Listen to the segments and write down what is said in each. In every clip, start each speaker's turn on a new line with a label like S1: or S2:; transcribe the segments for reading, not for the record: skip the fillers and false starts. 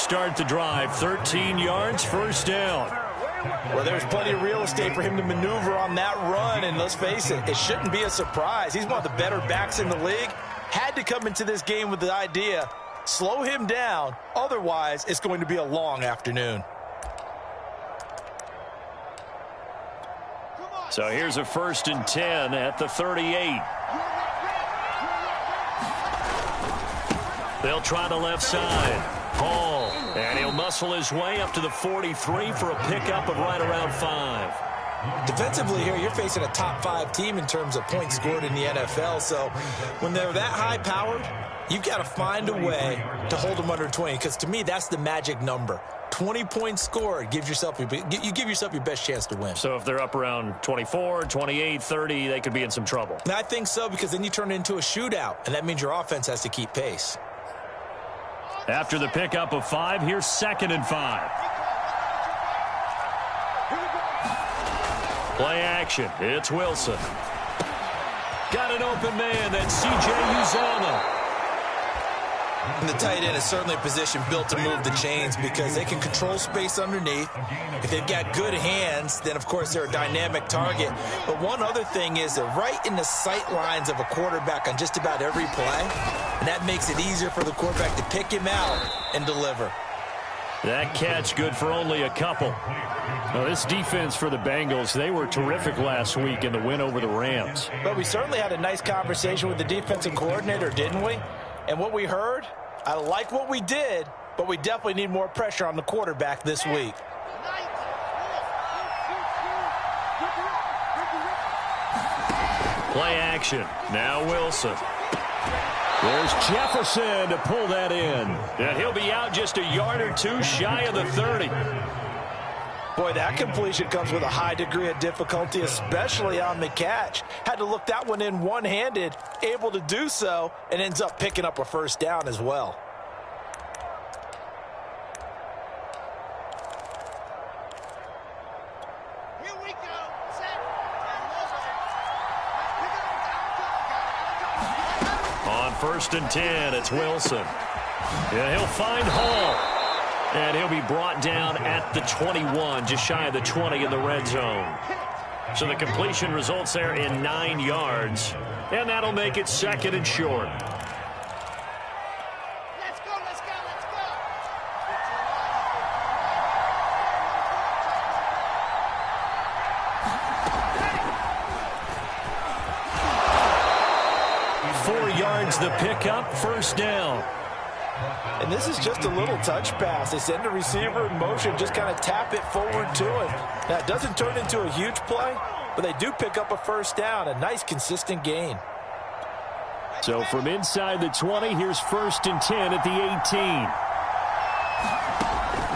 S1: start the drive. 13 yards, first down.
S2: Well, there's plenty of real estate for him to maneuver on that run, and let's face it, it shouldn't be a surprise. He's one of the better backs in the league. Had to come into this game with the idea, slow him down, otherwise it's going to be a long afternoon.
S1: So here's a 1st and 10 at the 38. They'll try the left side. Hall, and he'll muscle his way up to the 43 for a pickup of right around 5.
S2: Defensively here, you're facing a top 5 team in terms of points scored in the NFL, so when they're that high-powered, you've got to find a way to hold them under 20, because to me, that's the magic number. 20 points scored, you give yourself your best chance to win.
S1: So if they're up around 24, 28, 30, they could be in some trouble.
S2: And I think so, because then you turn it into a shootout, and that means your offense has to keep pace.
S1: After the pickup of 5, here's 2nd and 5. Play action. It's Wilson. Got an open man. That's C.J. Uzomah.
S2: And the tight end is certainly a position built to move the chains because they can control space underneath. If they've got good hands, then, of course, they're a dynamic target. But one other thing is they're right in the sight lines of a quarterback on just about every play, and that makes it easier for the quarterback to pick him out and deliver.
S1: That catch good for only a couple. Now, this defense for the Bengals, they were terrific last week in the win over the Rams.
S2: But we certainly had a nice conversation with the defensive coordinator, didn't we? And what we heard, I like what we did, but we definitely need more pressure on the quarterback this week.
S1: Play action. Now Wilson. There's Jefferson to pull that in. And he'll be out just a yard or two shy of the 30.
S2: Boy, that completion comes with a high degree of difficulty, especially on the catch. Had to look that one in one-handed, able to do so, and ends up picking up a first down as well.
S3: Here we go.
S1: On 1st and 10, it's Wilson. Yeah, he'll find Hall. And he'll be brought down at the 21, just shy of the 20 in the red zone. So the completion results there in 9 yards. And that'll make it 2nd and short.
S3: Let's go, let's go, let's go.
S1: 4 yards the pickup, first down.
S2: And this is just a little touch pass. They send the receiver in motion, just kind of tap it forward to him. Now, it doesn't turn into a huge play, but they do pick up a first down, a nice, consistent gain.
S1: So from inside the 20, here's 1st and 10 at the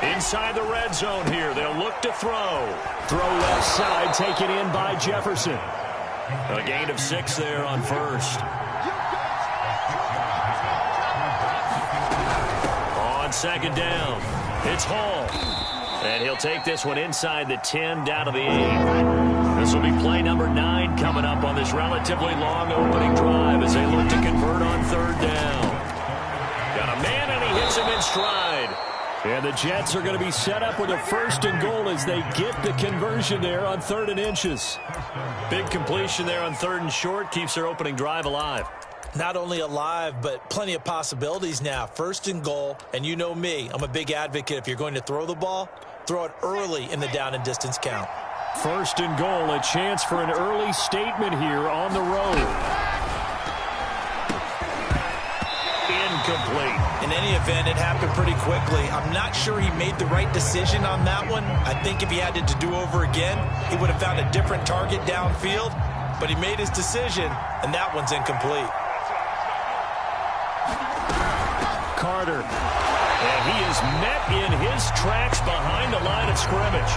S1: 18. Inside the red zone here, they'll look to throw. Throw left side, taken in by Jefferson. A gain of 6 there on 1st. On 2nd down, it's Hall. And he'll take this one inside the 10, down to the 8. This will be play number 9 coming up on this relatively long opening drive as they look to convert on 3rd down. Got a man, and he hits him in stride. And the Jets are going to be set up with a 1st and goal as they get the conversion there on 3rd and inches. Big completion there on 3rd and short keeps their opening drive alive.
S2: Not only alive, but plenty of possibilities now. 1st and goal, and you know me, I'm a big advocate. If you're going to throw the ball, throw it early in the down and distance count.
S1: 1st and goal, a chance for an early statement here on the road. Incomplete.
S2: In any event, it happened pretty quickly. I'm not sure he made the right decision on that one. I think if he had it to do over again, he would have found a different target downfield, but he made his decision, and that one's incomplete.
S1: Carter. And he is met in his tracks behind the line of scrimmage.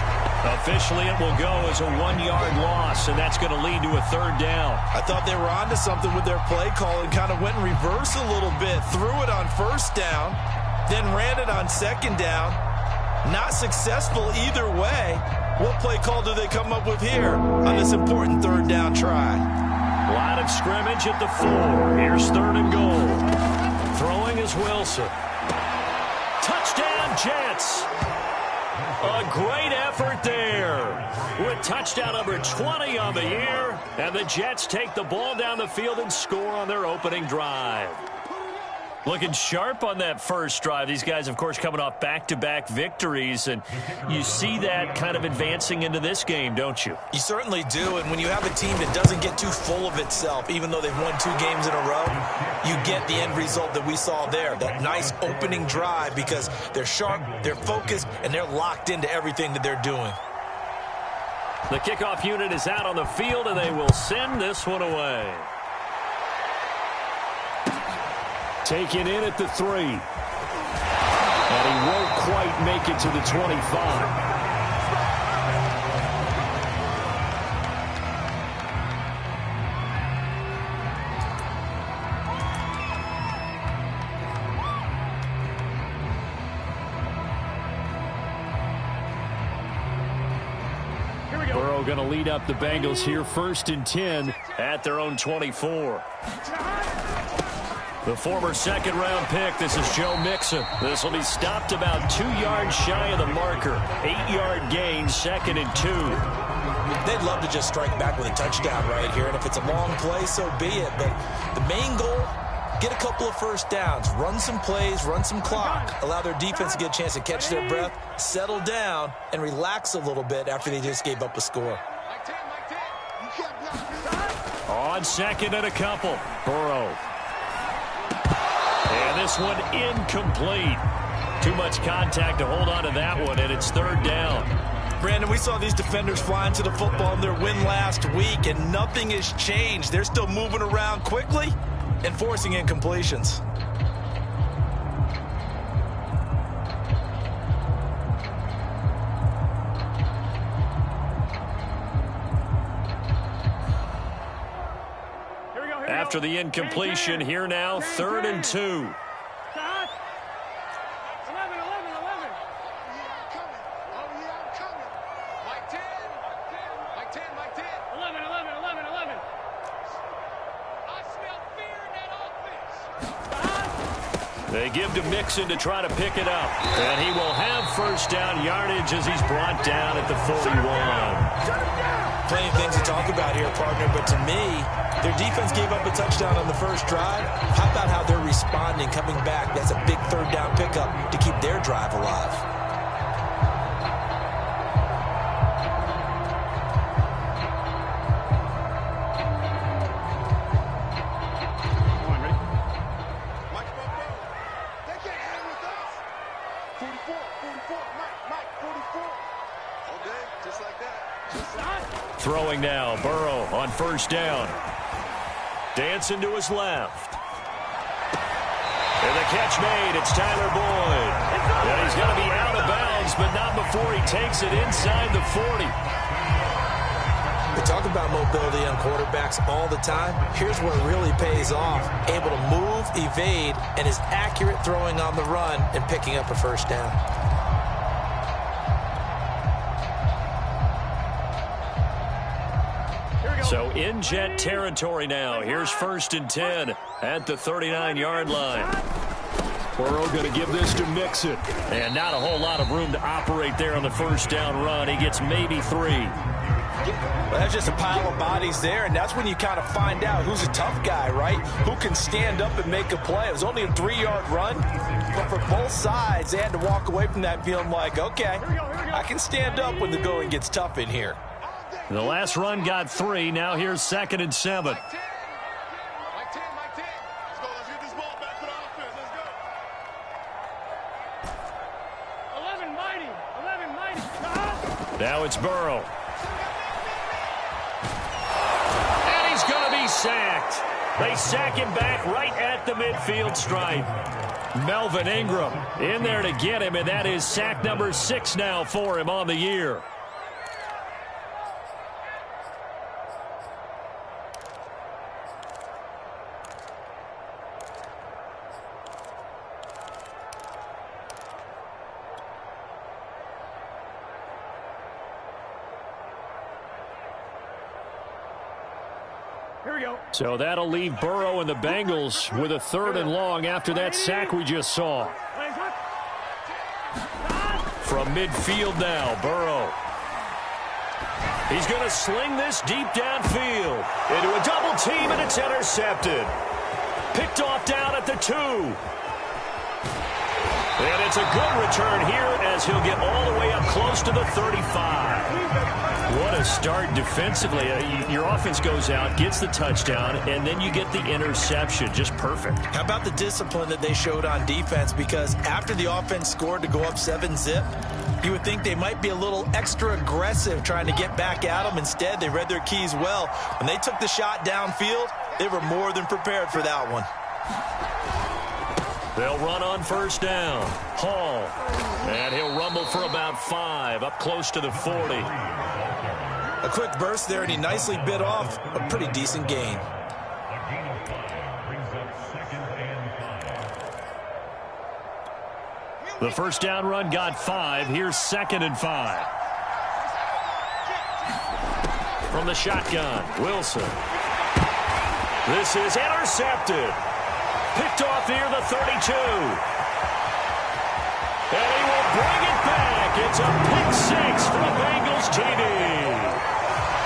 S1: Officially, it will go as a 1-yard loss, and that's going to lead to a 3rd down.
S2: I thought they were onto something with their play call and kind of went in reverse a little bit. Threw it on 1st down, then ran it on 2nd down. Not successful either way. What play call do they come up with here on this important 3rd down try?
S1: Line of scrimmage at the 4. Here's 3rd and goal. Throwing is Wilson. Touchdown, Jets. A great effort there with touchdown number 20 on the year. And the Jets take the ball down the field and score on their opening drive. Looking sharp on that first drive. These guys, of course, coming off back-to-back victories, and you see that kind of advancing into this game, don't you?
S2: You certainly do, and when you have a team that doesn't get too full of itself, even though they've won 2 games in a row, you get the end result that we saw there, that nice opening drive, because they're sharp, they're focused, and they're locked into everything that they're doing.
S1: The kickoff unit is out on the field, and they will send this one away. Taken in at the 3. And he won't quite make it to the 25. Burrow going to lead up the Bengals here, 1st and 10 at their own 24. The former second-round pick, this is Joe Mixon. This will be stopped about 2 yards shy of the marker. 8-yard gain, 2nd and 2.
S2: They'd love to just strike back with a touchdown right here, and if it's a long play, so be it. But the main goal, get a couple of first downs, run some plays, run some clock, allow their defense to get a chance to catch their breath, settle down, and relax a little bit after they just gave up a score.
S1: On 2nd and a couple, Burrow. And this one incomplete. Too much contact to hold on to that one, and it's 3rd down.
S2: Brandon, we saw these defenders flying to the football in their win last week, and nothing has changed. They're still moving around quickly and forcing incompletions.
S1: After the incompletion, here now, 3rd and 2.
S3: 11, 11, 11. Oh, yeah, I'm coming. Mike 10. Mike 10, Mike 10. 11, 11, 11, 11. I smell fear in that offense.
S1: They give to Mixon to try to pick it up. And he will have 1st down yardage as he's brought down at the 41.
S2: Plenty of things to talk about here, partner, but to me, their defense gave up a touchdown on the first drive. How about how they're responding, coming back? That's a big 3rd down pickup to keep their drive alive.
S3: Come on, ready? Mike, they can't hang with us. 44, 44, Mike, 44. Okay, just like that.
S1: Throwing now, Burrow on 1st down. Dancing to his left. And the catch made. It's Tyler Boyd. And he's going to be out of bounds, but not before he takes it inside the 40.
S2: We talk about mobility on quarterbacks all the time. Here's where it really pays off. Able to move, evade, and is accurate throwing on the run and picking up a 1st down.
S1: So in Jet territory now. Here's 1st and 10 at the 39-yard line. Burrow going to give this to Mixon. And not a whole lot of room to operate there on the 1st down run. He gets maybe 3.
S2: Well, that's just a pile of bodies there, and that's when you kind of find out who's a tough guy, right? Who can stand up and make a play. It was only a 3-yard run, but for both sides, they had to walk away from that feeling like, okay, I can stand up when the going gets tough in here.
S1: The last run got 3. Now here's 2nd and 7.
S3: Mike 10. Let's go. Let's get this ball back for the offense. Let's go. 11 mighty.
S1: Now it's Burrow. And he's going to be sacked. They sack him back right at the midfield stripe. Melvin Ingram in there to get him, and that is sack number 6 now for him on the year.
S3: Here we go.
S1: So that'll leave Burrow and the Bengals with a 3rd and long after that sack we just saw. From midfield now, Burrow. He's going to sling this deep downfield into a double team, and it's intercepted. Picked off down at the 2. And it's a good return here as he'll get all the way up close to the 35. What a start defensively. Your offense goes out, gets the touchdown, and then you get the interception. Just perfect. How about the discipline that they showed on defense? Because after the offense scored to go up 7-zip, you would think they might be a little extra aggressive trying to get back at them. Instead, they read their keys well. When they took the shot downfield, they were more than prepared for that one. They'll run on first down. Hall. And he'll rumble for about 5, up close to the 40. A quick burst there, and he nicely bit off a pretty decent gain. The first down run got 5. Here's 2nd and 5. From the shotgun, Wilson. This is intercepted. Picked off near the 32. And he will bring it back. It's a pick 6 from Bengals TD.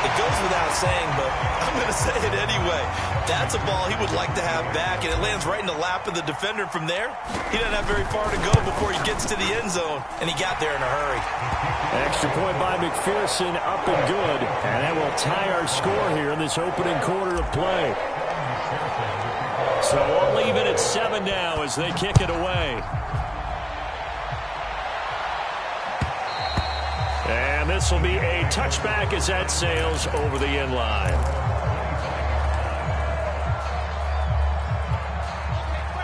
S1: It goes without saying, but I'm going to say it anyway. That's a ball he would like to have back, and it lands right in the lap of the defender from there. He doesn't have very far to go before he gets to the end zone, and he got there in a hurry. Extra point by McPherson, up and good. And that will tie our score here in this opening quarter of play. So we'll leave it at 7 now as they kick it away. And this will be a touchback as that sails over the end line.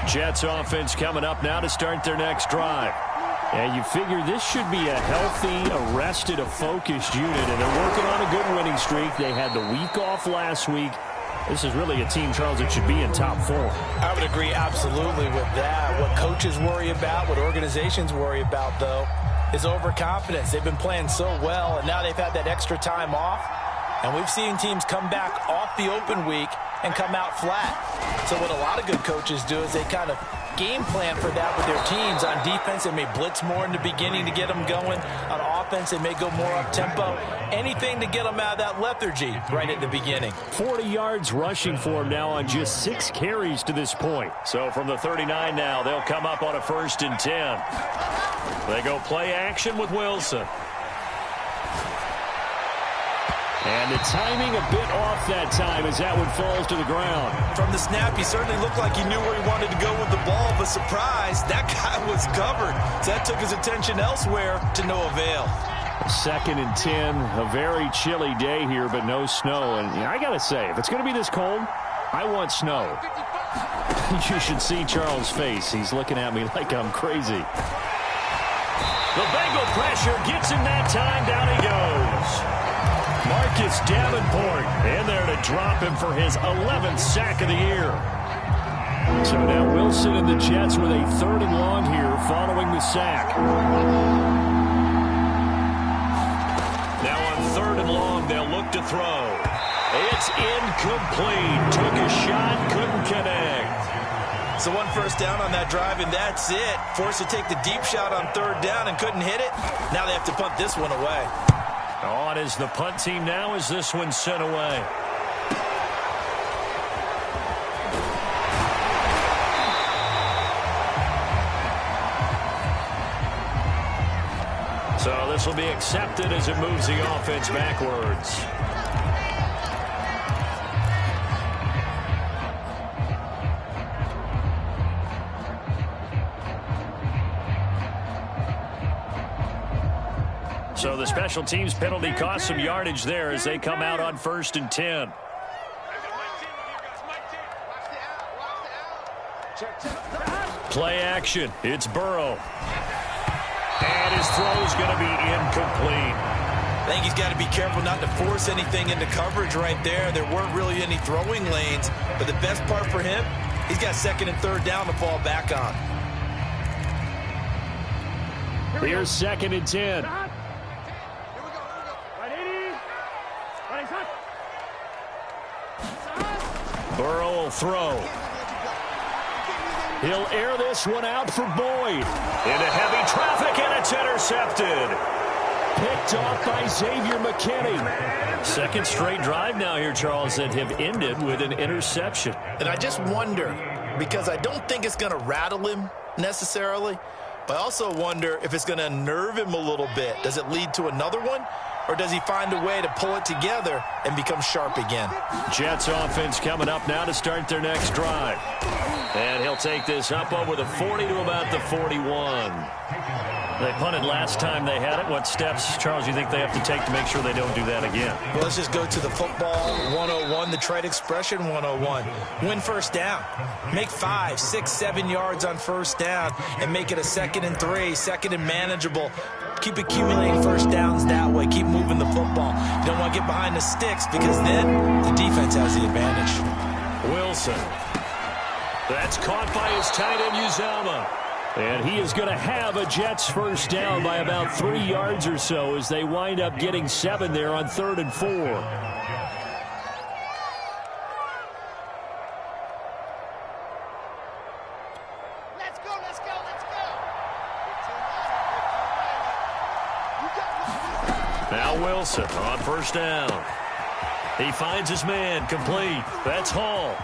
S1: Jets offense coming up now to start their next drive. And you figure this should be a healthy, arrested, a focused unit. And they're working on a good winning streak. They had the week off last week. This is really a team, Charles, that should be in top 4. I would agree absolutely with that. What coaches worry about, what organizations worry about, though, is overconfidence. They've been playing so well, and now they've had that extra time off. And we've seen teams come back off the open week and come out flat. So what a lot of good coaches do is they kind of game plan for that with their teams. On defense, they may blitz more in the beginning to get them going. On offense, they may go more up-tempo. Anything to get them out of that lethargy right at the beginning. 40 yards rushing for him now on just 6 carries to this point. So from the 39 now, they'll come up on a 1st and 10. They go play action with Wilson. And the timing a bit off that time as that one falls to the ground. From the snap, he certainly looked like he knew where he wanted to go with the ball, but surprise, that guy was covered. So that took his attention elsewhere to no avail. 2nd and 10, a very chilly day here, but no snow. And I got to say, if it's going to be this cold, I want snow. You should see Charles' face. He's looking at me like I'm crazy. The Bengal pressure gets him that time. Down he goes. Marcus Davenport in there to drop him for his 11th sack of the year. So now Wilson and the Jets with a 3rd and long here following the sack. Now on 3rd and long, they'll look to throw. It's incomplete. Took a shot, couldn't connect. So 1 first down on that drive, and that's it. Forced to take the deep shot on 3rd down and couldn't hit it. Now they have to punt this one away. On is the punt team now as this one's sent away. So this will be accepted as it moves the offense backwards. So the special teams penalty cost some yardage there as they come out on 1st and 10. Play action. It's Burrow. And his throw is going to be incomplete. I think he's got to be careful not to force anything into coverage right there. There weren't really any throwing lanes. But the best part for him, he's got 2nd and 3rd down to fall back on. Here's 2nd and 10. Burrow will throw. He'll air this one out for Boyd. Into heavy traffic, and it's intercepted. Picked off by Xavier McKinney. Second straight drive now here, Charles, that have ended with an interception.
S2: And I just wonder, because I don't think it's going to rattle him necessarily, but I also wonder if it's going to unnerve him a little bit. Does it lead to another one? Or does he find a way to pull it together and become sharp again?
S1: Jets offense coming up now to start their next drive. And he'll take this up over the 40 to about the 41. They punted last time they had it. What steps, Charles, you think they have to take to make sure they don't do that again?
S2: Well, let's just go to the football 101, the trade expression 101. Win first down. Make 5, 6, 7 yards on first down and make it a 2nd and 3, 2nd and manageable. Keep accumulating first downs that way. Keep moving the football. You don't want to get behind the sticks because then the defense has the advantage.
S1: Wilson. That's caught by his tight end, Uzama. And he is going to have a Jets first down by about 3 yards or so as they wind up getting 7 there on 3rd and 4.
S3: Let's go, let's go, let's go.
S1: Now Wilson on first down. He finds his man, complete. That's Hall.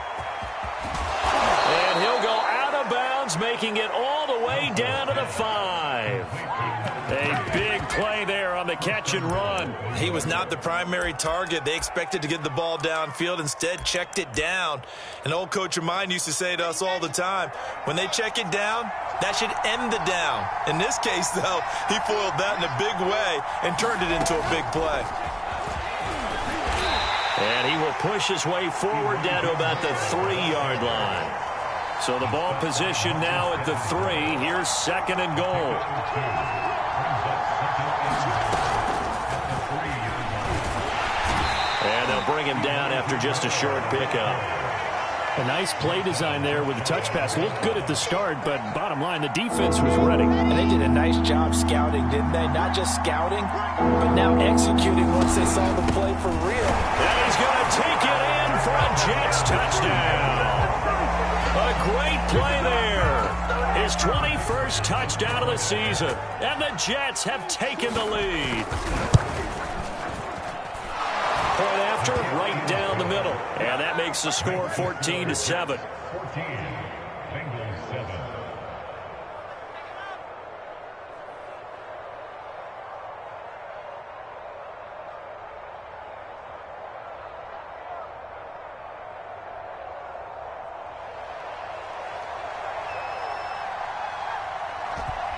S1: And he'll go out of bounds, making it all the way down to the 5. A big play there on the catch and run.
S2: He was not the primary target. They expected to get the ball downfield. Instead, checked it down. An old coach of mine used to say to us all the time, when they check it down, that should end the down. In this case, though, he foiled that in a big way and turned it into a big play.
S1: And he will push his way forward down to about the 3-yard line. So the ball position now at the 3. Here's 2nd and goal. And they'll bring him down after just a short pickup. A nice play design there with the touch pass. Looked good at the start, but bottom line, the defense was ready.
S2: And they did a nice job scouting, didn't they? Not just scouting, but now executing once they saw the play for real.
S1: And he's going to take it in for a Jets touchdown. A great play there. His 21st touchdown of the season. And the Jets have taken the lead. Point after, right down the middle. And that makes the score 14-7.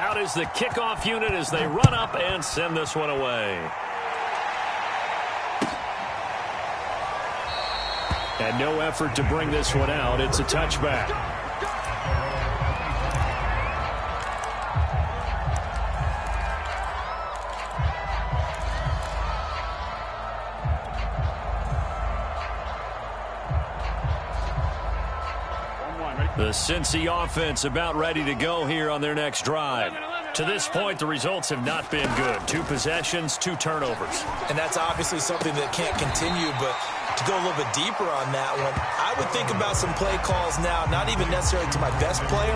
S1: Out is the kickoff unit as they run up and send this one away. And no effort to bring this one out. It's a touchback. The Cincy offense about ready to go here on their next drive. To this point, the results have not been good. 2 possessions, 2 turnovers.
S2: And that's obviously something that can't continue, but to go a little bit deeper on that one, I would think about some play calls now, not even necessarily to my best player,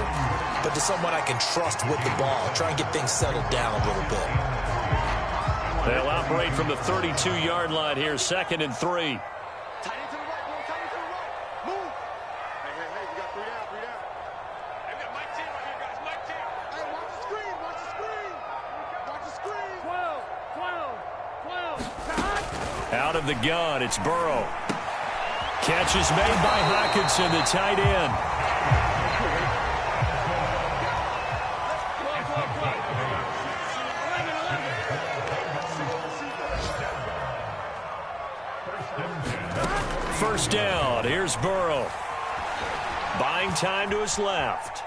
S2: but to someone I can trust with the ball. Try and get things settled down a little bit.
S1: They'll operate from the 32-yard line here, 2nd and 3.
S3: Tight end to the right, move, tight end to the right. Move. Hey, you got 3 down, 3 down. Hey, we got Mike 10 right here, guys. Mike 10. Hey, watch the screen, watch the screen. Watch the screen. 12.
S1: Out of the gun, it's Burrow. Catch is made by Hockenson, the tight end. First down, here's Burrow. Buying time to his left.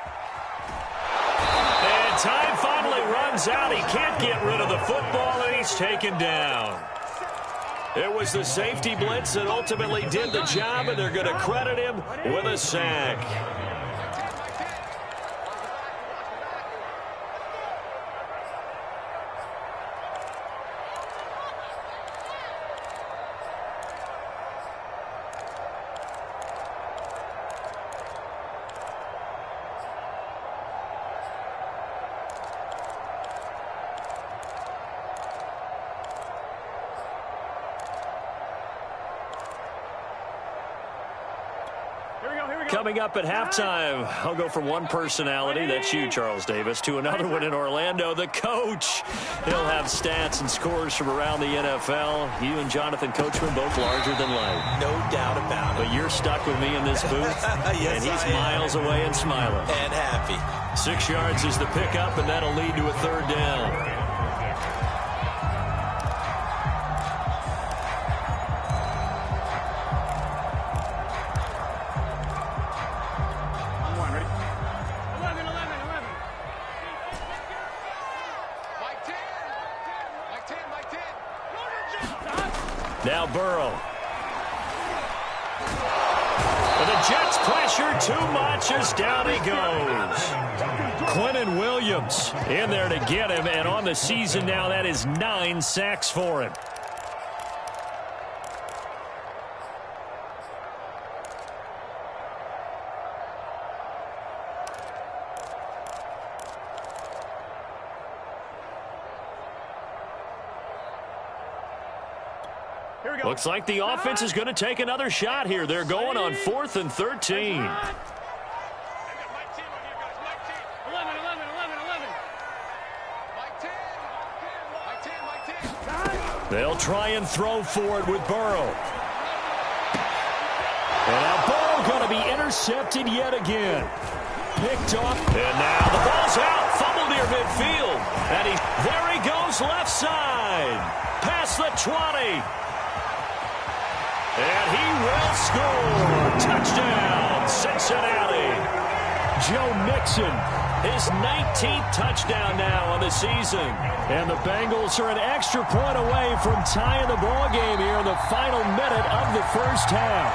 S1: And time finally runs out. He can't get rid of the football, and he's taken down. It was the safety blitz that ultimately did the job, and they're going to credit him with a sack. Coming up at halftime, I'll go from one personality, that's you, Charles Davis, to another one in Orlando, the coach. He'll have stats and scores from around the NFL. You and Jonathan Coachman both larger than life.
S2: No doubt about it.
S1: But you're stuck with me in this booth,
S2: yes,
S1: and he's miles away and smiling.
S2: And happy.
S1: 6 yards is the pickup, and that'll lead to a third down. Now Burrow. But the Jets pressure too much as down he goes. Quinnen Williams in there to get him, and on the season now that is 9 sacks for him. Looks like the offense is going to take another shot here. They're going on 4th and 13. They'll try and throw for it with Burrow. And now Burrow going to be intercepted yet again. Picked up. And now the ball's out. Fumbled near midfield. And there he goes left side. Past the 20. And he will score. Touchdown, Cincinnati. Joe Mixon, his 19th touchdown now on the season. And the Bengals are an extra point away from tying the ball game here in the final minute of the first half.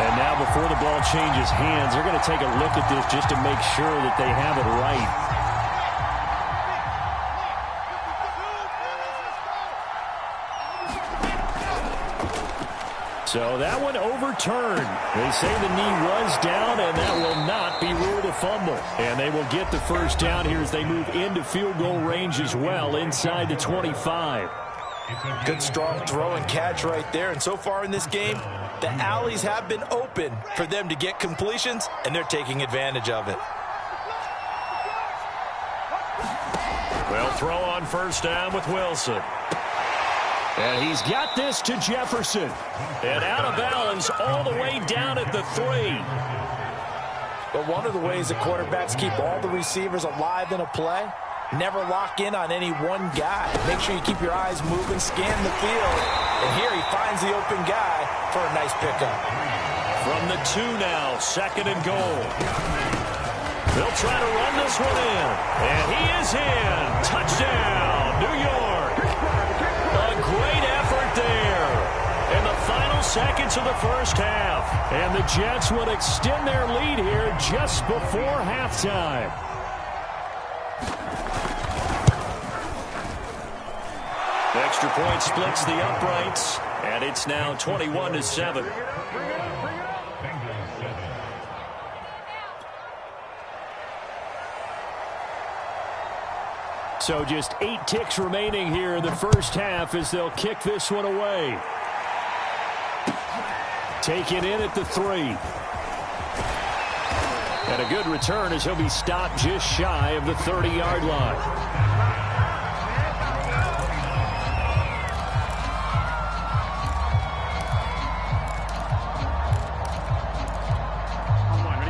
S1: And now before the ball changes hands, they're going to take a look at this just to make sure that they have it right. So that one overturned. They say the knee was down, and that will not be ruled a fumble. And they will get the first down here as they move into field goal range as well, inside the 25.
S2: Good, strong throw and catch right there. And so far in this game, the alleys have been open for them to get completions, and they're taking advantage of it.
S1: Well, throw on first down with Wilson. And he's got this to Jefferson. And out of bounds all the way down at the 3.
S2: But one of the ways that quarterbacks keep all the receivers alive in a play, never lock in on any one guy. Make sure you keep your eyes moving, scan the field. And here he finds the open guy for a nice pickup.
S1: From the 2 now, 2nd and goal. They'll try to run this one in. And he is in. Touchdown, New York. A great effort there in the final seconds of the first half. And the Jets would extend their lead here just before halftime. Extra point splits the uprights, and it's now 21-7. So just 8 ticks remaining here in the first half as they'll kick this one away. Taken in at the 3. And a good return as he'll be stopped just shy of the 30-yard line.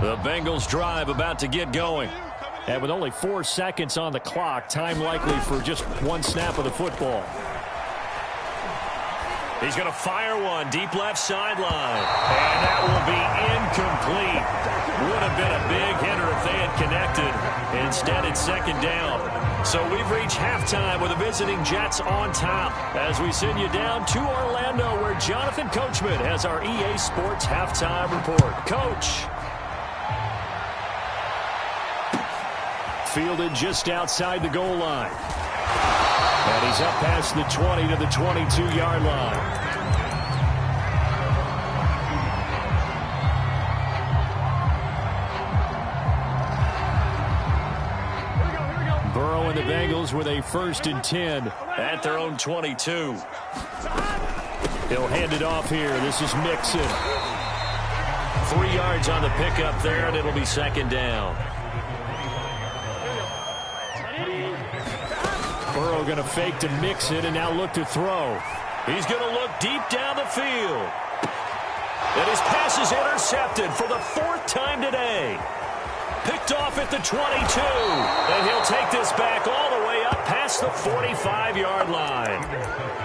S1: The Bengals drive about to get going. And with only 4 seconds on the clock, time likely for just one snap of the football. He's going to fire one deep left sideline. And that will be incomplete. Would have been a big hitter if they had connected. Instead, it's 2nd down. So we've reached halftime with the visiting Jets on top as we send you down to Orlando where Jonathan Coachman has our EA Sports halftime report. Coach. Fielded just outside the goal line. And he's up past the 20 to the 22-yard line. Burrow and the Bengals with a 1st and 10 at their own 22. He'll hand it off here. This is Mixon. 3 yards on the pickup there, and it'll be second down.
S4: Burrow going to fake to mix it and now look to throw.
S1: He's going to look deep down the field. And his pass is intercepted for the 4th time today. Picked off at the 22. And he'll take this back all the way up past the 45-yard line.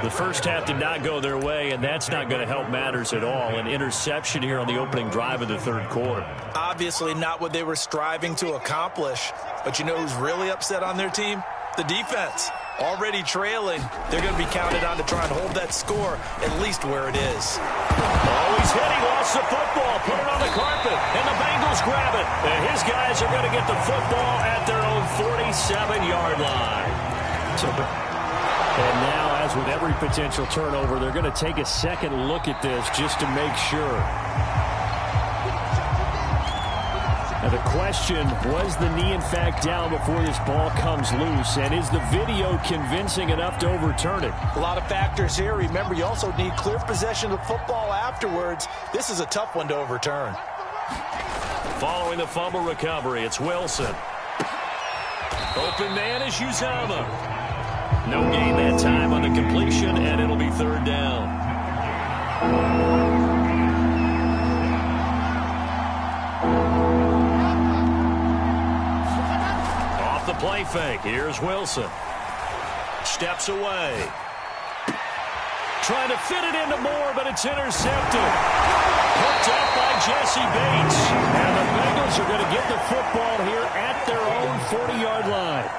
S1: The first half did not go their way, and that's not going to help matters at all. An interception here on the opening drive of the 3rd quarter.
S2: Obviously not what they were striving to accomplish. But you know who's really upset on their team? The defense. Already trailing. They're going to be counted on to try and hold that score at least where it is.
S1: Oh, he's hit. He lost the football. Put it on the carpet. And the Bengals grab it. And his guys are going to get the football at their own 47-yard line.
S4: And now, as with every potential turnover, they're going to take a second look at this just to make sure. Now the question, was the knee in fact down before this ball comes loose? And is the video convincing enough to overturn it?
S2: A lot of factors here. Remember, you also need clear possession of the football afterwards. This is a tough one to overturn.
S1: Following the fumble recovery, it's Wilson. Open man is Uzama. No gain that time on the completion, and it'll be 3rd down. The play fake. Here's Wilson. Steps away. Trying to fit it into Moore, but it's intercepted. Hooked up by Jesse Bates. And the Bengals are going to get the football here at their own 40-yard line.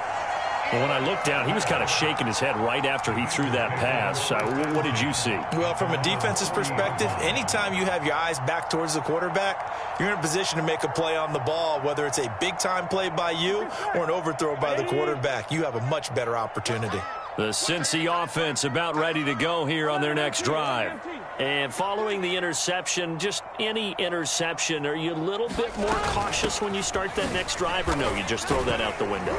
S1: Well, when I looked down, he was kind of shaking his head right after he threw that pass. What did you see?
S2: Well, from a defense's perspective, anytime you have your eyes back towards the quarterback, you're in a position to make a play on the ball, whether it's a big-time play by you or an overthrow by the quarterback. You have a much better opportunity.
S1: The Cincy offense about ready to go here on their next drive. And following the interception, just any interception, are you a little bit more cautious when you start that next drive, or no, you just throw that out the window?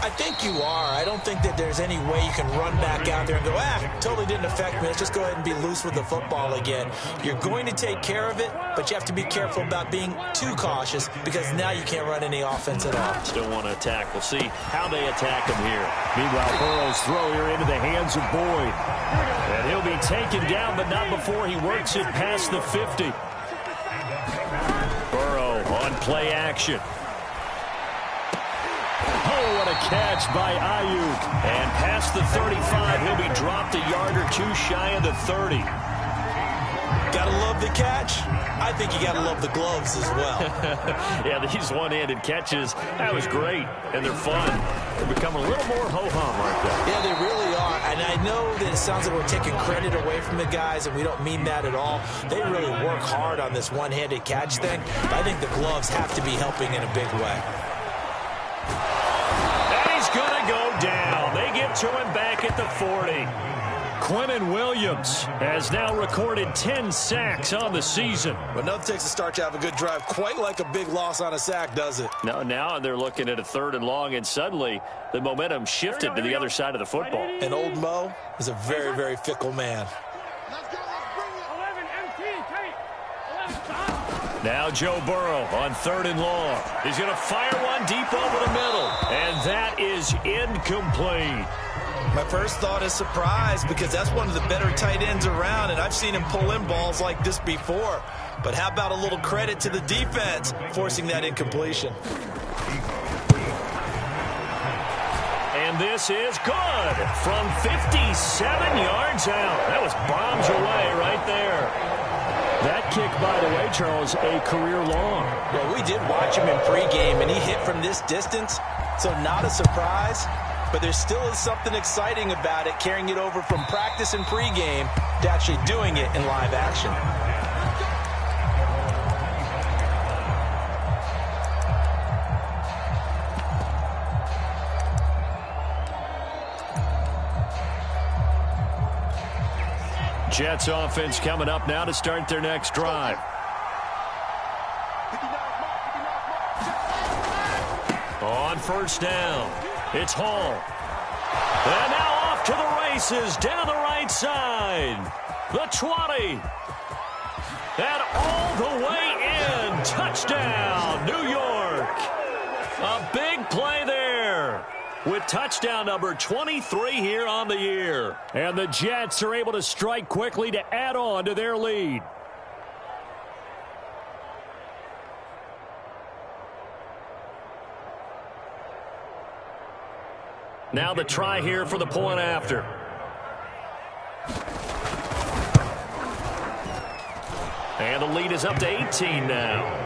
S2: I think you are. I don't think that there's any way you can run back out there and go, totally didn't affect me. Let's just go ahead and be loose with the football again. You're going to take care of it, but you have to be careful about being too cautious because now you can't run any offense at all.
S1: Still want to attack. We'll see how they attack him here.
S4: Meanwhile, Burrow's throw here into the hands of Boyd.
S1: And he'll be taken down, but not before he works it past the 50. Burrow on play action.
S4: Oh, what a catch by Ayuk.
S1: And past the 35, he'll be dropped a yard or two shy of the 30.
S2: Gotta love the catch. I think you gotta love the gloves as well.
S1: Yeah, these one-handed catches, that was great. And they're fun. They're becoming a little more ho-hum, aren't they?
S2: Yeah, they really are. And I know that it sounds like we're taking credit away from the guys, and we don't mean that at all. They really work hard on this one-handed catch thing. But I think the gloves have to be helping in a big way.
S1: And he's going to go down. They get to him back at the 40.
S4: Quinnen Williams has now recorded 10 sacks on the season.
S2: But nothing takes a start to have a good drive quite like a big loss on a sack, does it?
S1: No, now they're looking at a 3rd and long, and suddenly the momentum shifted to the other side of the football.
S2: And old Mo is a very, very fickle man.
S1: Now Joe Burrow on 3rd and long. He's going to fire one deep over the middle, and that is incomplete.
S2: My first thought is surprise because that's one of the better tight ends around, and I've seen him pull in balls like this before. But how about a little credit to the defense forcing that incompletion?
S1: And this is good from 57 yards out. That was bombs away right there.
S4: That kick, by the way, Charles, a career long.
S2: Well, we did watch him in pregame, and he hit from this distance, so not a surprise. But there still is something exciting about it, carrying it over from practice and pregame to actually doing it in live action.
S1: Jets offense coming up now to start their next drive. On 1st down, it's Hall. And now off to the races down the right side. The 20. And all the way in. touchdown, New York. A big play there with touchdown number 23 here on the year.
S4: And the Jets are able to strike quickly to add on to their lead.
S1: Now the try here for the point after. And the lead is up to 18 now.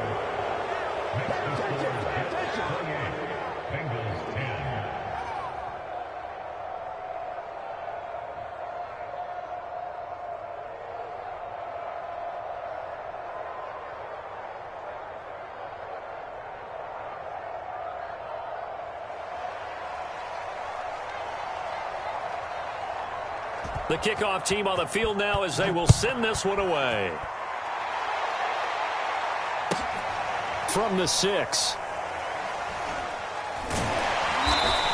S1: The kickoff team on the field now as they will send this one away.
S4: From the 6.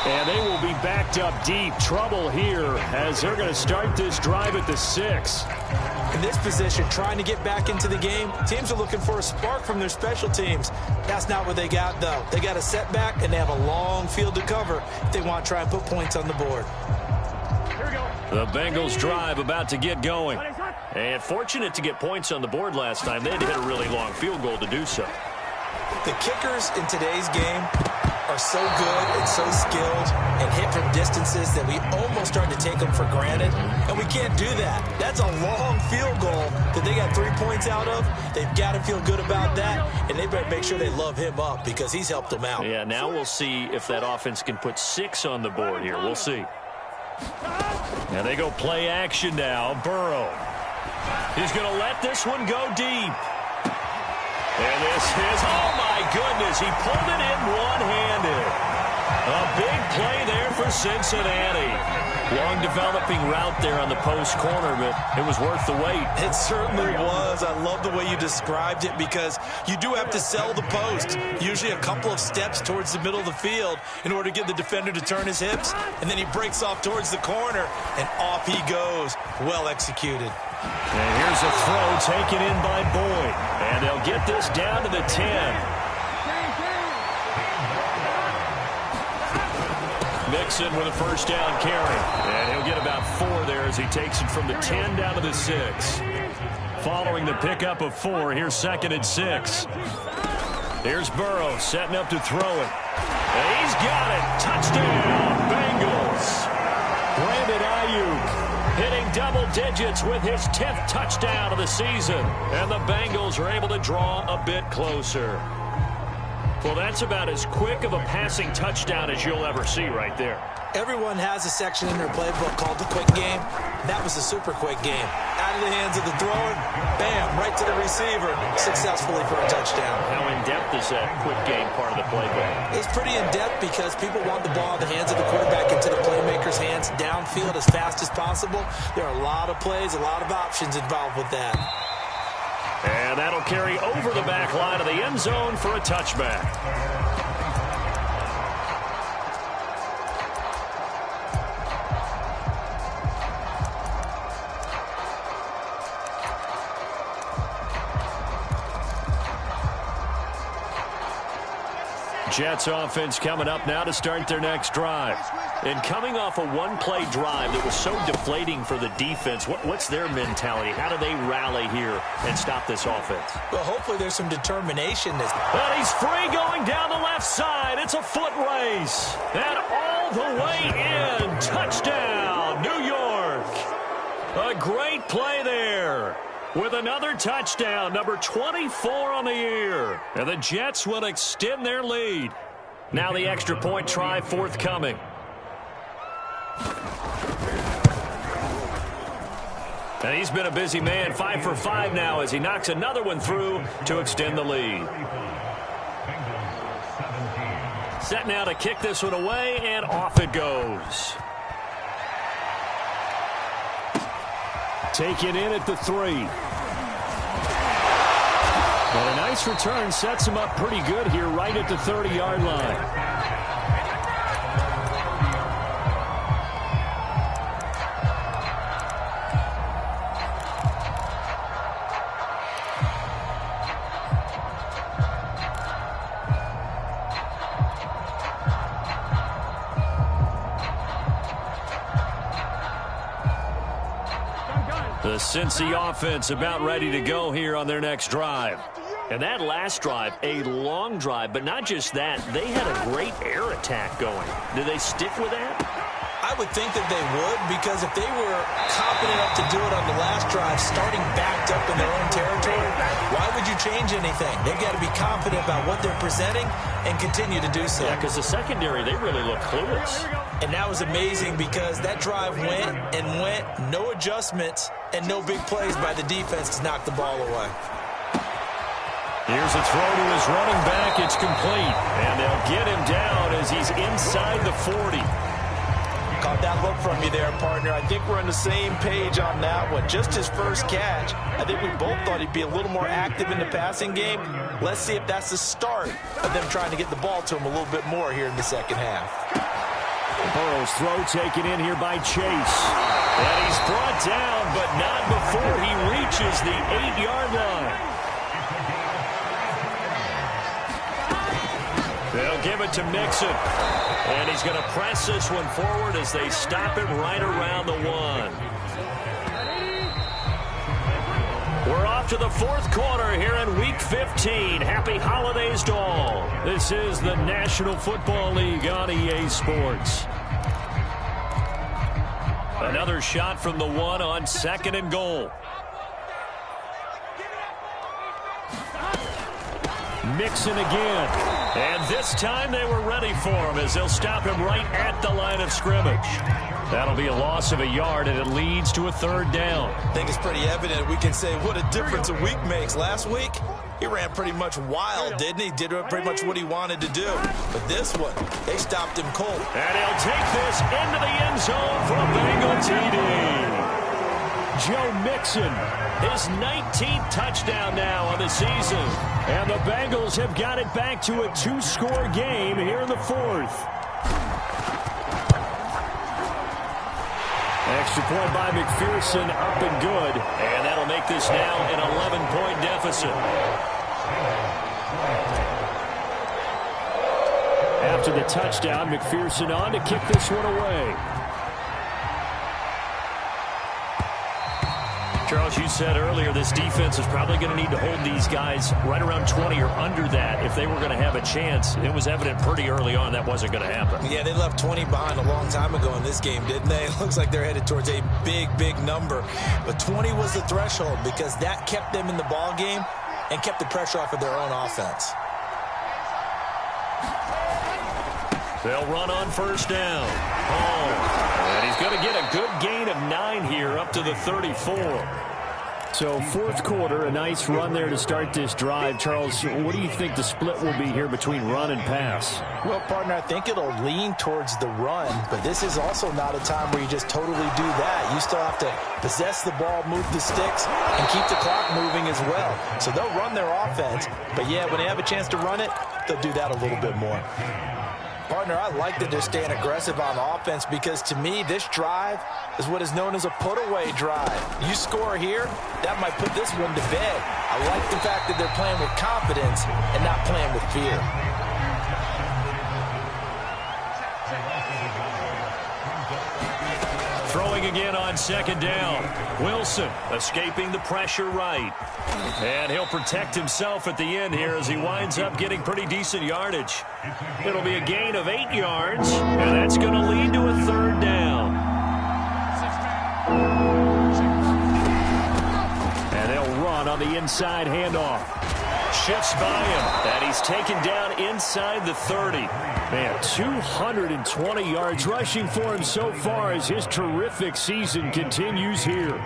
S4: And they will be backed up deep. Trouble here as they're going to start this drive at the 6.
S2: In this position, trying to get back into the game, teams are looking for a spark from their special teams. That's not what they got, though. They got a setback, and they have a long field to cover if they want to try and put points on the board.
S1: The Bengals drive about to get going. And fortunate to get points on the board last time. They had to hit a really long field goal to do so.
S2: The kickers in today's game are so good and so skilled and hit from distances that we almost start to take them for granted. And we can't do that. That's a long field goal that they got 3 points out of. They've got to feel good about that. And they better make sure they love him up because he's helped them out.
S1: Yeah, now we'll see if that offense can put 6 on the board here. We'll see. And they go play action now. Burrow. He's going to let this one go deep. And this is, oh my goodness, he pulled it in one-handed. A big play there for Cincinnati. Long developing route there on the post corner, but it was worth the wait.
S2: It certainly was. I love the way you described it because you do have to sell the post. Usually a couple of steps towards the middle of the field in order to get the defender to turn his hips. And then he breaks off towards the corner, and off he goes. Well executed.
S1: And here's a throw taken in by Boyd. And they'll get this down to the 10. Mixon with a first down carry. And he'll get about 4 there as he takes it from the 10 down to the 6. Following the pickup of 4, here's 2nd and 6. Here's Burrow setting up to throw it. And he's got it. Touchdown, Bengals. Brandon Ayuk hitting double digits with his 10th touchdown of the season. And the Bengals are able to draw a bit closer. Well, that's about as quick of a passing touchdown as you'll ever see right there.
S2: Everyone has a section in their playbook called the quick game. That was a super quick game. Out of the hands of the thrower, bam, right to the receiver, successfully for a touchdown.
S1: How in-depth is that quick game part of the playbook?
S2: It's pretty in-depth because people want the ball in the hands of the quarterback into the playmaker's hands downfield as fast as possible. There are a lot of plays, a lot of options involved with that.
S1: And that'll carry over the back line of the end zone for a touchback. Jets offense coming up now to start their next drive. And coming off a one-play drive that was so deflating for the defense, what's their mentality? How do they rally here and stop this offense?
S2: Well, hopefully there's some determination.
S1: And he's free going down the left side. It's a foot race. And all the way in. Touchdown, New York. A great play there. With another touchdown, number 24 on the year. And the Jets will extend their lead. Now the extra point try forthcoming. And he's been a busy man, 5 for 5 now as he knocks another one through to extend the lead. Set now to kick this one away, and off it goes.
S4: Taken in at the 3. But a nice return sets him up pretty good here right at the 30-yard line.
S1: The Cincy offense about ready to go here on their next drive. And that last drive, a long drive, but not just that. They had a great air attack going. Do they stick with that?
S2: I would think that they would, because if they were confident enough to do it on the last drive, starting backed up in their own territory, why would you change anything? They've got to be confident about what they're presenting and continue to do so.
S1: Yeah, because the secondary, they really look clueless.
S2: And that was amazing because that drive went and went, no adjustments, and no big plays by the defense to knock the ball away.
S1: Here's a throw to his running back. It's complete. And they'll get him down as he's inside the 40.
S2: Caught that look from you there, partner. I think we're on the same page on that one. Just his first catch. I think we both thought he'd be a little more active in the passing game. Let's see if that's the start of them trying to get the ball to him a little bit more here in the second half.
S4: Burrow's throw taken in here by Chase.
S1: And he's brought down, but not before he reaches the 8-yard line. They'll give it to Mixon. And he's going to press this one forward as they stop it right around the 1. We're off to the fourth quarter here in Week 15. Happy holidays to all. This is the National Football League on EA Sports. Another shot from the 1 on 2nd and goal. Mixon again. And this time they were ready for him as they'll stop him right at the line of scrimmage. That'll be a loss of a yard, and it leads to a 3rd down.
S2: I think it's pretty evident. We can say what a difference a week makes. Last week, he ran pretty much wild, didn't he? Did pretty much what he wanted to do. But this one, they stopped him cold.
S1: And he'll take this into the end zone for a Bengal TD. Joe Mixon, his 19th touchdown now on the season. And the Bengals have got it back to a 2-score game here in the 4th. Extra point by McPherson, up and good. And that'll make this now an 11-point deficit. After the touchdown, McPherson on to kick this one away. Charles, you said earlier this defense is probably going to need to hold these guys right around 20 or under that if they were going to have a chance. It was evident pretty early on that wasn't going to happen.
S2: Yeah, they left 20 behind a long time ago in this game, didn't they? It looks like they're headed towards a big, big number. But 20 was the threshold because that kept them in the ball game and kept the pressure off of their own offense.
S1: They'll run on 1st down. And he's going to get a good gain of 9 here up to the 34.
S4: So 4th quarter, a nice run there to start this drive. Charles, what do you think the split will be here between run and pass?
S2: Well, partner, I think it'll lean towards the run, but this is also not a time where you just totally do that. You still have to possess the ball, move the sticks, and keep the clock moving as well. So they'll run their offense, but yeah, when they have a chance to run it, they'll do that a little bit more. Partner, I like that they're staying aggressive on offense because, to me, this drive is what is known as a put-away drive. You score here, that might put this one to bed. I like the fact that they're playing with confidence and not playing with fear.
S1: Throwing again on 2nd down. Wilson escaping the pressure right. And he'll protect himself at the end here as he winds up getting pretty decent yardage. It'll be a gain of 8 yards, and that's going to lead to a 3rd down. And they'll run on the inside handoff. Shifts by him, and he's taken down inside the 30. Man, 220 yards rushing for him so far as his terrific season continues here.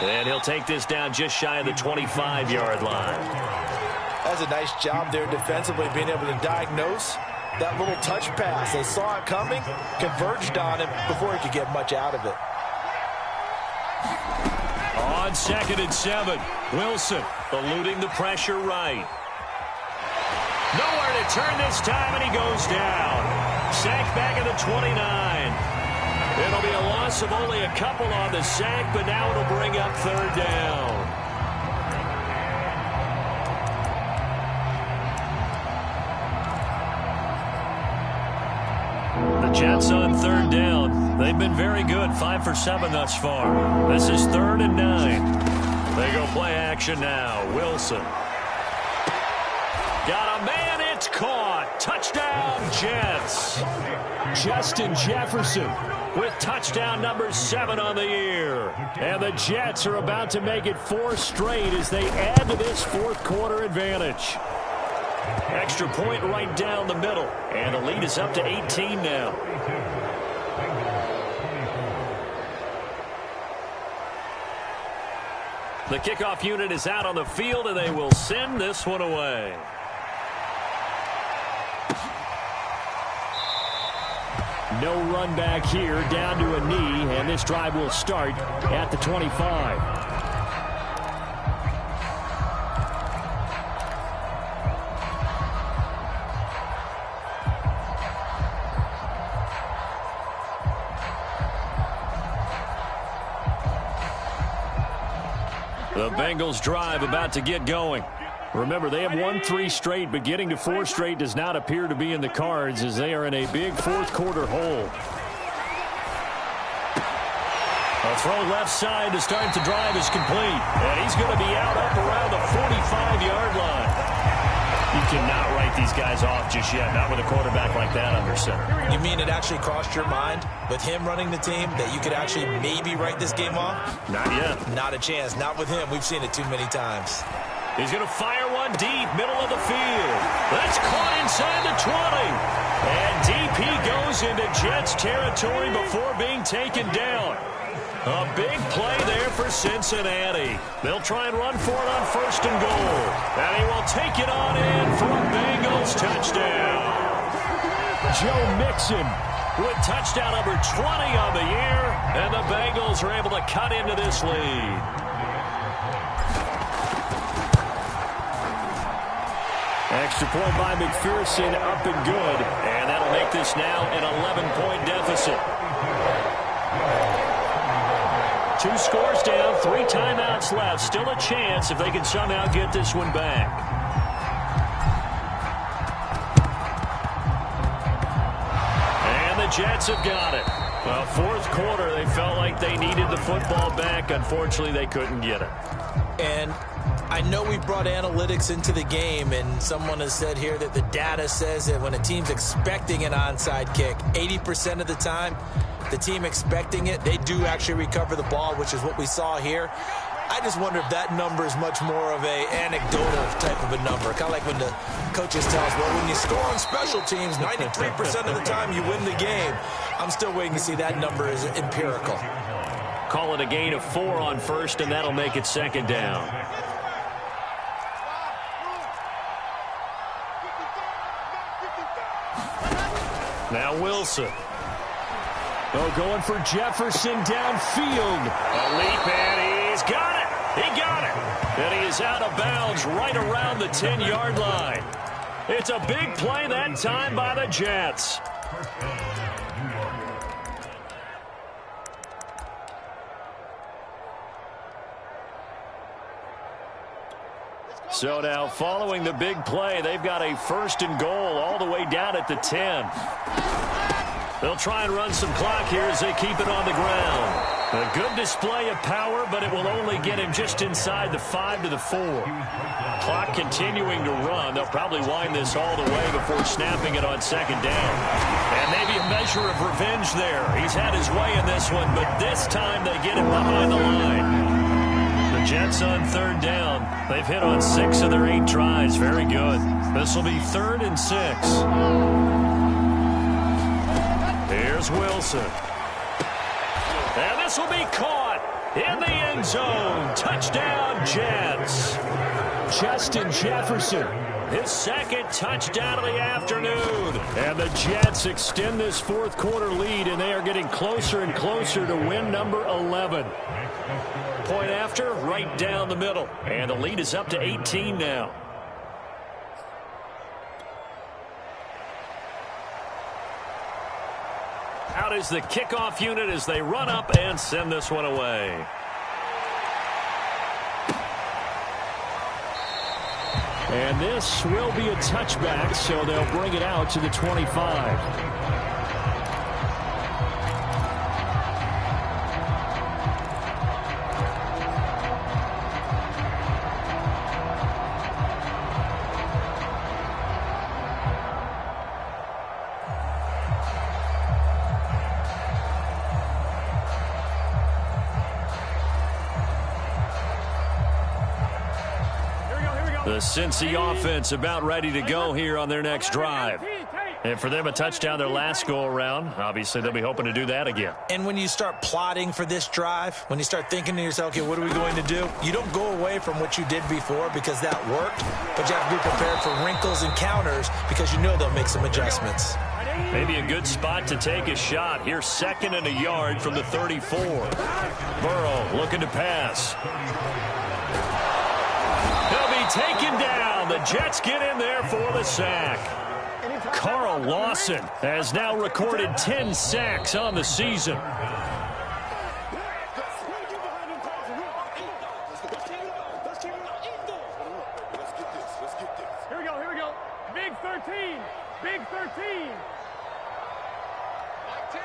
S1: And he'll take this down just shy of the 25-yard line.
S2: That's a nice job there defensively, being able to diagnose that little touch pass. They saw it coming, converged on him before he could get much out of it.
S1: On 2nd and 7, Wilson eluding the pressure right. Nowhere to turn this time, and he goes down. Sacked back at the 29. It'll be a loss of only a couple on the sack, but now it'll bring up 3rd down. Jets on third down. They've been very good, 5 for 7 thus far. This is 3rd and 9. They go play action now. Wilson. Got a man, it's caught. Touchdown, Jets.
S4: Justin Jefferson
S1: With touchdown number 7 on the year.
S4: And the Jets are about to make it 4 straight as they add to this fourth quarter advantage.
S1: Extra point right down the middle. And the lead is up to 18 now. The kickoff unit is out on the field, and they will send this one away.
S4: No run back here, down to a knee, and this drive will start at the 25.
S1: The Bengals drive about to get going.
S4: Remember, they have won 3 straight, but getting to 4 straight does not appear to be in the cards as they are in a big fourth quarter hole.
S1: A throw left side to start the drive is complete. And he's going to be out up around the 45-yard line. You cannot write these guys off just yet, not with a quarterback like that under center.
S2: You mean it actually crossed your mind with him running the team that you could actually maybe write this game off?
S1: Not yet.
S2: Not a chance. Not with him. We've seen it too many times.
S1: He's going to fire one deep, middle of the field. That's caught inside the 20. And DP goes into Jets territory before being taken down. A big play there for Cincinnati. They'll try and run for it on 1st and goal. And he will take it on in for a Bengals touchdown.
S4: Joe Mixon
S1: with touchdown number 20 on the year. And the Bengals are able to cut into this lead.
S4: Extra point by McPherson, up and good.
S1: And that'll make this now an 11-point deficit. 2 scores down, 3 timeouts left. Still a chance if they can somehow get this one back. And the Jets have got it. Well, fourth quarter, they felt like they needed the football back. Unfortunately, they couldn't get it.
S2: And I know we brought analytics into the game, and someone has said here that the data says that when a team's expecting an onside kick, 80% of the time, the team expecting it, they do actually recover the ball, which is what we saw here. I just wonder if that number is much more of a anecdotal type of a number. Kind of like when the coaches tell us, well, when you score on special teams, 93% of the time you win the game. I'm still waiting to see that number is empirical.
S1: Call it a gain of 4 on 1st, and that'll make it 2nd down. Now Wilson.
S4: Oh, going for Jefferson downfield.
S1: A leap, and he's got it. He got it. And he is out of bounds right around the 10-yard line. It's a big play that time by the Jets. So now, following the big play, they've got a 1st and goal all the way down at the 10. They'll try and run some clock here as they keep it on the ground. A good display of power, but it will only get him just inside the 5 to the 4. Clock continuing to run. They'll probably wind this all the way before snapping it on 2nd down. And maybe a measure of revenge there. He's had his way in this one, but this time they get him behind the line. The Jets on 3rd down. They've hit on 6 of their 8 tries. Very good. This will be 3rd and 6. Here's Wilson. And this will be caught in the end zone. Touchdown, Jets.
S4: Justin Jefferson.
S1: His 2nd touchdown of the afternoon.
S4: And the Jets extend this fourth quarter lead, and they are getting closer and closer to win number 11.
S1: Point after, right down the middle. And the lead is up to 18 now. Out is the kickoff unit as they run up and send this one away.
S4: And this will be a touchback, so they'll bring it out to the 25. The Cincy offense about ready to go here on their next drive. And for them, a touchdown their last go-around. Obviously, they'll be hoping to do that again.
S2: And when you start plotting for this drive, when you start thinking to yourself, okay, what are we going to do? You don't go away from what you did before because that worked, but you have to be prepared for wrinkles and counters because you know they'll make some adjustments.
S4: Maybe a good spot to take a shot. Here's 2nd and a yard from the 34. Burrow looking to pass. He'll be taken down. The Jets get in there for the sack. Carl Lawson has now recorded 10 sacks on the season.
S3: Here we go. Big 13. Big 13. Mike 10.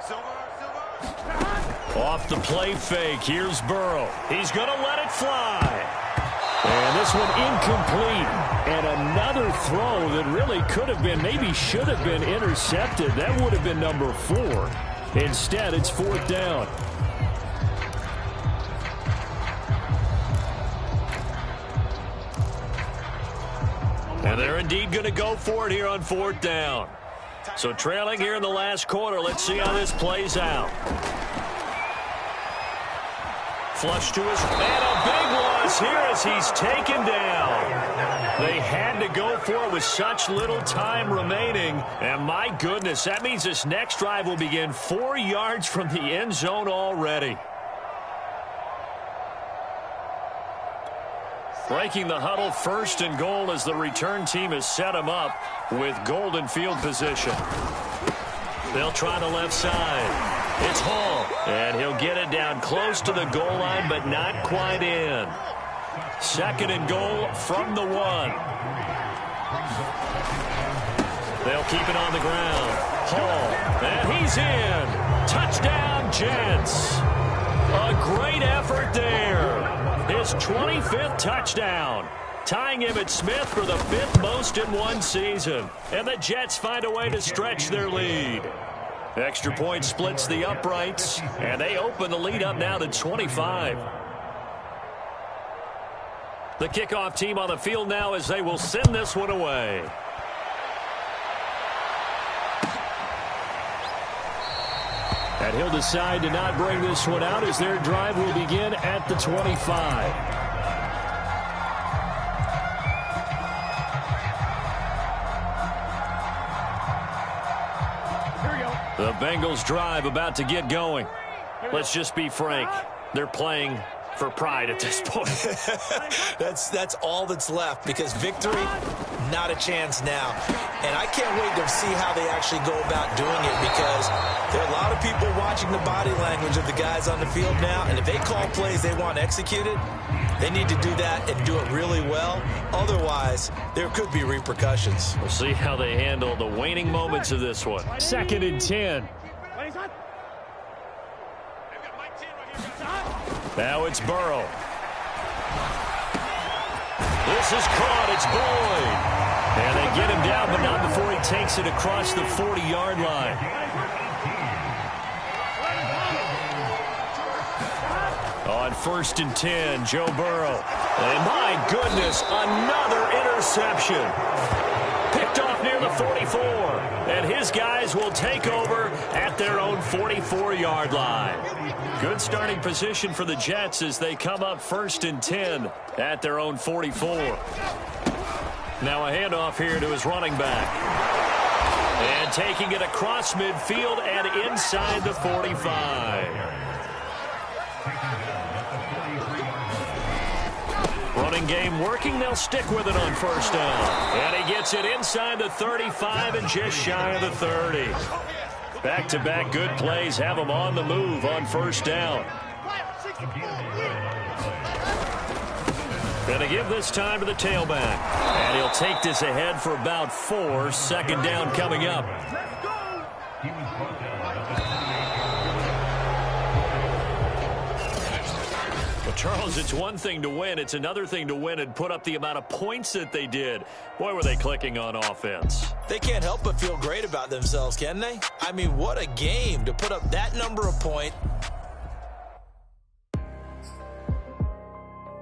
S3: Silver.
S4: Off the play fake, here's Burrow. He's going to let it fly. And this one incomplete. And another throw that really could have been, maybe should have been intercepted. That would have been number 4. Instead, it's 4th down. And they're indeed going to go for it here on 4th down. So trailing here in the last quarter. Let's see how this plays out. Flush to his, and a big loss here as he's taken down. They had to go for it with such little time remaining. And my goodness, that means this next drive will begin 4 yards from the end zone already. Breaking the huddle, 1st and goal as the return team has set him up with golden field position. They'll try the left side. It's Hall, and he'll get it down close to the goal line, but not quite in. 2nd and goal from the 1. They'll keep it on the ground. Hall, and he's in. Touchdown, Jets. A great effort there. His 25th touchdown, tying Emmitt Smith for the 5th most in one season. And the Jets find a way to stretch their lead. Extra point splits the uprights, and they open the lead up now to 25. The kickoff team on the field now as they will send this one away. And he'll decide to not bring this one out as their drive will begin at the 25. The Bengals drive about to get going. Let's just be frank. They're playing for pride at this point.
S2: That's all that's left because victory, not a chance now. And I can't wait to see how they actually go about doing it because there are a lot of people watching the body language of the guys on the field now. And if they call plays they want executed, they need to do that and do it really well. Otherwise, there could be repercussions.
S4: We'll see how they handle the waning moments of this one. 2nd and 10. Now it's Burrow. This is caught. It's Boyd. And they get him down, but not before he takes it across the 40-yard line. On 1st and 10, Joe Burrow. And my goodness, another interception. Picked off near the 44. And his guys will take over at their own 44-yard line. Good starting position for the Jets as they come up 1st and 10 at their own 44. Now a handoff here to his running back. And taking it across midfield and inside the 45. Running game working. They'll stick with it on 1st down. And he gets it inside the 35 and just shy of the 30. Back-to-back good plays have him on the move on 1st down. Going to give this time to the tailback. And he'll take this ahead for about 4. 2nd down coming up. Well, Charles, it's one thing to win. It's another thing to win and put up the amount of points that they did. Boy, were they clicking on offense.
S2: They can't help but feel great about themselves, can they? I mean, what a game to put up that number of points,